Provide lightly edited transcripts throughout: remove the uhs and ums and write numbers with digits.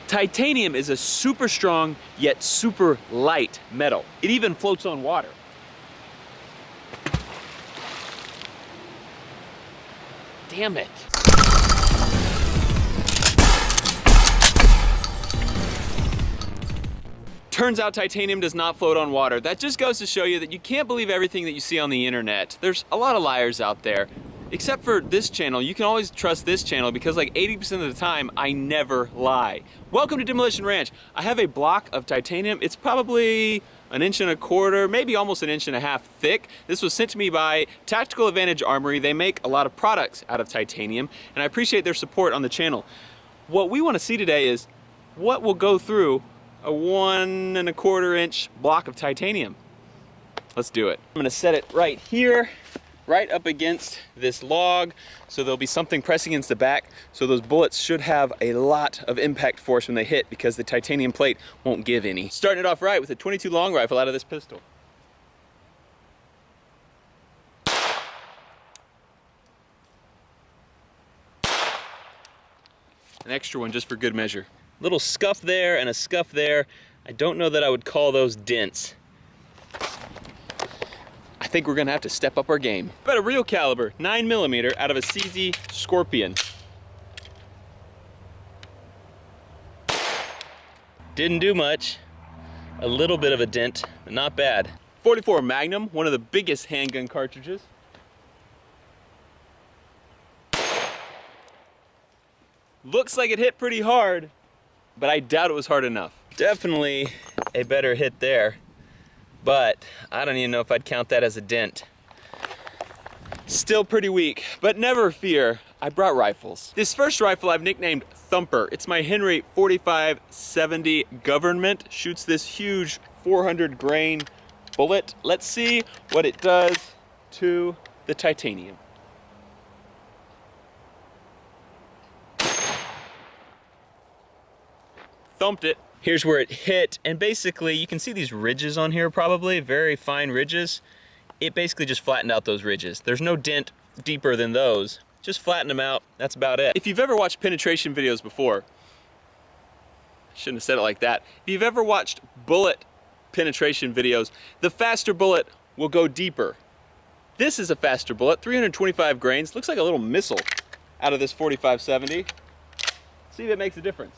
Titanium is a super strong yet super light metal. It even floats on water. Damn it. Turns out titanium does not float on water. That just goes to show you that you can't believe everything that you see on the internet. There's a lot of liars out there. Except for this channel, you can always trust this channel because like 80% of the time, I never lie. Welcome to Demolition Ranch. I have a block of titanium. It's probably 1.25 inches, maybe almost 1.5 inches thick. This was sent to me by Tactical Advantage Armory. They make a lot of products out of titanium, and I appreciate their support on the channel. What we want to see today is what will go through a 1.25 inch block of titanium. Let's do it. I'm gonna set it right here, right up against this log, so there'll be something pressing against the back, so those bullets should have a lot of impact force when they hit because the titanium plate won't give any. Starting it off right with a .22 long rifle out of this pistol. An extra one just for good measure. Little scuff there and a scuff there. I don't know that I would call those dents. I think we're gonna have to step up our game. But a real caliber, 9mm out of a CZ Scorpion. Didn't do much. A little bit of a dent, but not bad. .44 Magnum, one of the biggest handgun cartridges. Looks like it hit pretty hard, but I doubt it was hard enough. Definitely a better hit there. But I don't even know if I'd count that as a dent. Still pretty weak, but never fear, I brought rifles. This first rifle I've nicknamed Thumper. It's my Henry 4570 Government. Shoots this huge 400 grain bullet. Let's see what it does to the titanium. Thumped it. Here's where it hit, and basically you can see these ridges on here probably, very fine ridges. It basically just flattened out those ridges. There's no dent deeper than those. Just flatten them out, that's about it. If you've ever watched penetration videos before, I shouldn't have said it like that. If you've ever watched bullet penetration videos, the faster bullet will go deeper. This is a faster bullet, 325 grains. Looks like a little missile out of this 4570. See if it makes a difference.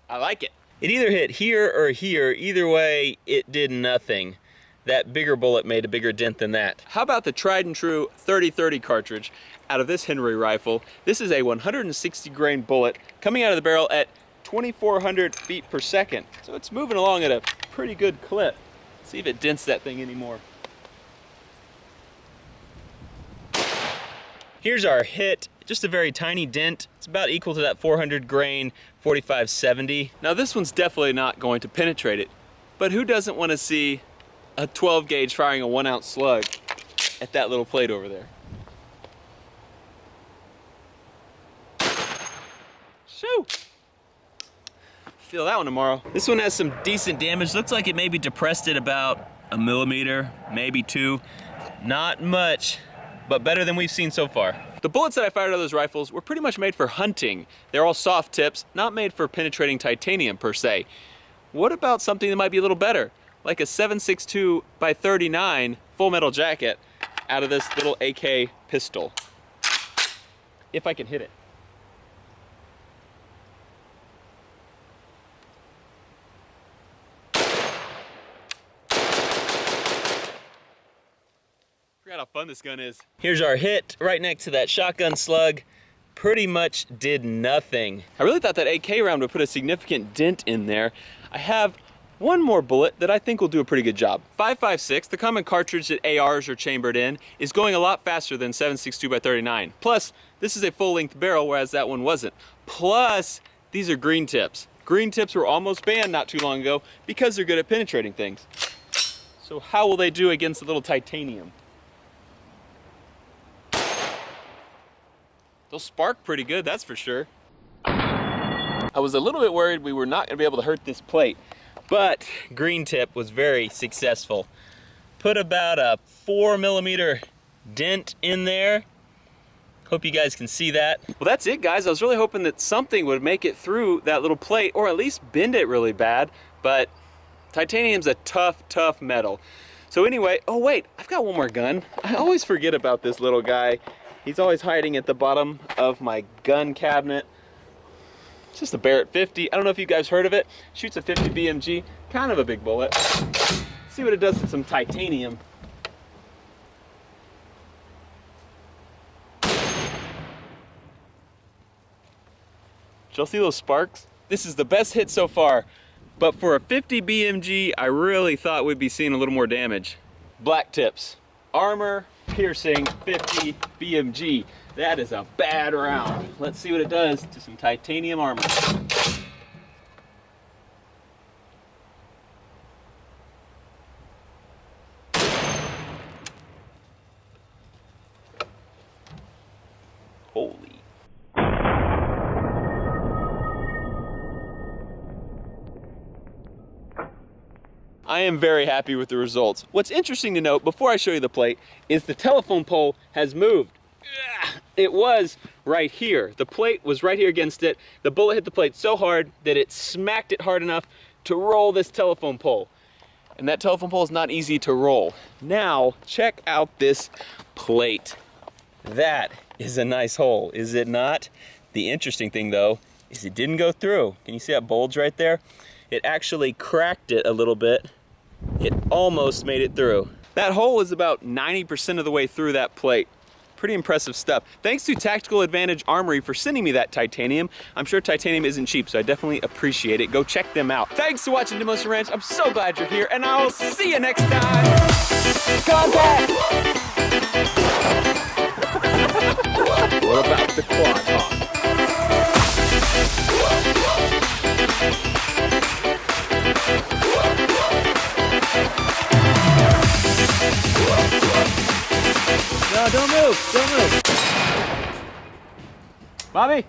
I like it. It either hit here or here. Either way, it did nothing. That bigger bullet made a bigger dent than that. How about the tried and true 30-30 cartridge out of this Henry rifle? This is a 160 grain bullet coming out of the barrel at 2,400 feet per second. So it's moving along at a pretty good clip. Let's see if it dents that thing anymore. Here's our hit. Just a very tiny dent. It's about equal to that 400 grain 4570. Now this one's definitely not going to penetrate it, but who doesn't want to see a 12 gauge firing a 1 ounce slug at that little plate over there? Shoo! Feel that one tomorrow. This one has some decent damage. Looks like it maybe depressed it about 1 millimeter, maybe 2. Not much, but better than we've seen so far. The bullets that I fired out of those rifles were pretty much made for hunting. They're all soft tips, not made for penetrating titanium per se. What about something that might be a little better? Like a 7.62 by 39 full metal jacket out of this little AK pistol. If I can hit it. Forgot how fun this gun is. Here's our hit right next to that shotgun slug. Pretty much did nothing. I really thought that AK round would put a significant dent in there. I have one more bullet that I think will do a pretty good job. 5.56, the common cartridge that ARs are chambered in, is going a lot faster than 7.62 by 39. Plus, this is a full-length barrel, whereas that one wasn't. Plus, these are green tips. Green tips were almost banned not too long ago because they're good at penetrating things. So how will they do against a little titanium? They'll spark pretty good, that's for sure. I was a little bit worried we were not gonna be able to hurt this plate, but green tip was very successful. Put about a 4 millimeter dent in there. Hope you guys can see that. Well, that's it, guys. I was really hoping that something would make it through that little plate, or at least bend it really bad, but titanium's a tough, tough metal. So anyway, oh wait, I've got one more gun. I always forget about this little guy. He's always hiding at the bottom of my gun cabinet. It's just a Barrett 50. I don't know if you guys heard of it. Shoots a 50 BMG, kind of a big bullet. See what it does to some titanium. Did y'all see those sparks? This is the best hit so far, but for a 50 BMG, I really thought we'd be seeing a little more damage. Black tips, armor, piercing, 50 BMG. That is a bad round. Let's see what it does to some titanium armor. Holy. I am very happy with the results. What's interesting to note, before I show you the plate, is the telephone pole has moved. It was right here. The plate was right here against it. The bullet hit the plate so hard that it smacked it hard enough to roll this telephone pole. And that telephone pole is not easy to roll. Now, check out this plate. That is a nice hole, is it not? The interesting thing though, is it didn't go through. Can you see that bulge right there? It actually cracked it a little bit. It almost made it through. That hole is about 90% of the way through that plate. Pretty impressive stuff. Thanks to Tactical Advantage Armory for sending me that titanium. I'm sure titanium isn't cheap, so I definitely appreciate it. Go check them out. Thanks for watching Demotion Ranch. I'm so glad you're here, and I'll see you next time. Contact! What about the quad hawk? No, don't move, don't move. Bobby?